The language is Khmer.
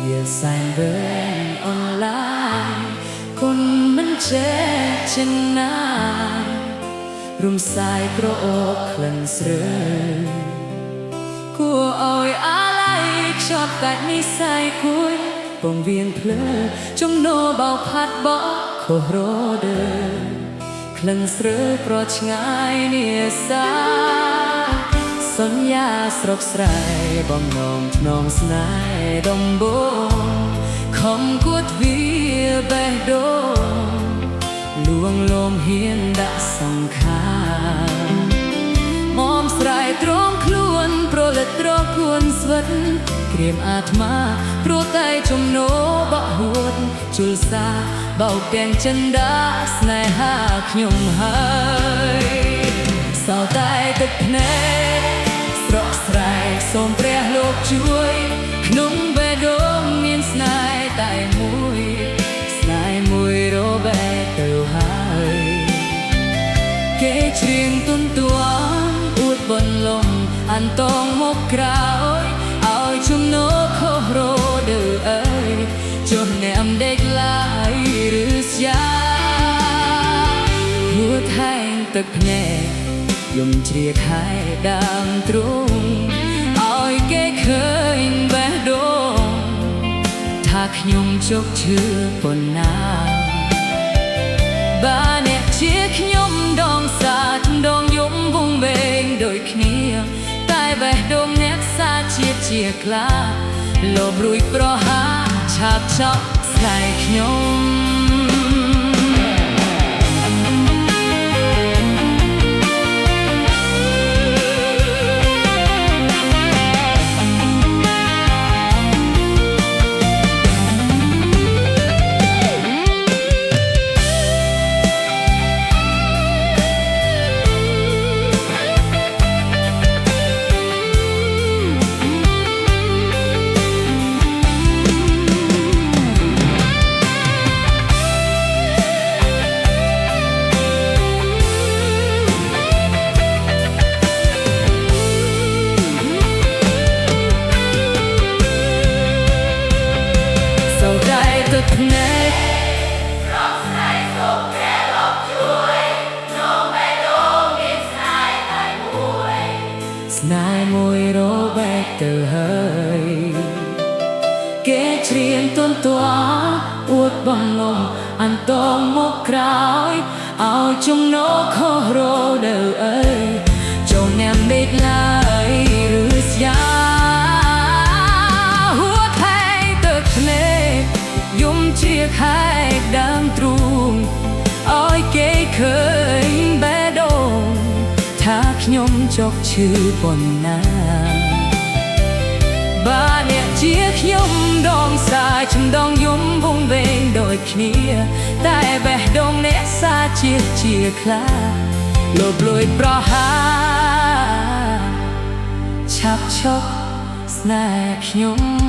វាសែនវែងអនឡាញគុណមិនចេះចិនណារំសាយក្រអូបក្លិនស្រើគួរឲ្យអាឡ័យខ្ជាប់កាច់និស័យគួយពងវៀងភ្លើចំណោបោផាត់បោខុសរដើក្លិនស្រើប្រឆ្ងាយនាសាសន្យាស្រុកស្រែបំណងថ្នងស្នេហ៍ដំបូងខំគួតវាបេះដូងលួងលោមហ៊ានដាក់សង្ខារមុំស្រ័យទ្រង់ខ្លួនប្រលិតត្រកួនស្វិតក្រៀមអាត្មាព្រោះតែចំណោបក់ហួតជុលសាបោកទាំងចិនដាស្នេហាខ្ញុំហើយសោតែទឹកភ្នែកស្រកស្រែកសូមព្រះលោកជួយក្នុងបេះដូងមានស្នេហ៍តែមួយស្នេហ៍មួយរបែកទៅហើយគេច្រៀងទុនតួអួតបន្លំអានតងមកក្រោយឲ្យចំណោខុសរដើអើយចុះអ្នកអំដេកឡាយឬស្យាហួតហែងទឹកភ្នែកយំជ្រៀកហើយដើមទ្រូងឲ្យគេឃើញបេះដូងថាខ្ញុំជោគឈឺប៉ុណ្ណាបើអ្នកជាខ្ញុំដងសាដងយំវងវែងដូចគ្នាតែបេះដូងអ្នកសាជាតិជាក្លាលបរួយប្រហាឆាបឆក់ស្ដាយខ្ញុំទឹកភ្នែកស្រកស្នេហ៍សូមព្រះលោកជួយក្នុងបេះដូងមានស្នេហ៍តែមួយស្នេហ៍មួយរបែកទៅហើយគេច្រៀងទុនតួអួតបំលំអានតងមកក្រោយឲ្យចំណោខុសរដើអើយចូលញ៉ាំដេកឡើយឬស្យាជ្រៀកហើយដើមទ្រូងឲ្យគេឃើញបេះដូងថាខ្ញុំជោគឈឺប៉ុណ្ណាបើអ្នកជាខ្ញុំដងសាយចំដងយំវងវែងដូចគ្នាតែបេះដូងអ្នកសាជាតិជាខ្លាលបលួយប្រហាឆាប់ឈប់ស្នេហ៍ខ្ញុំ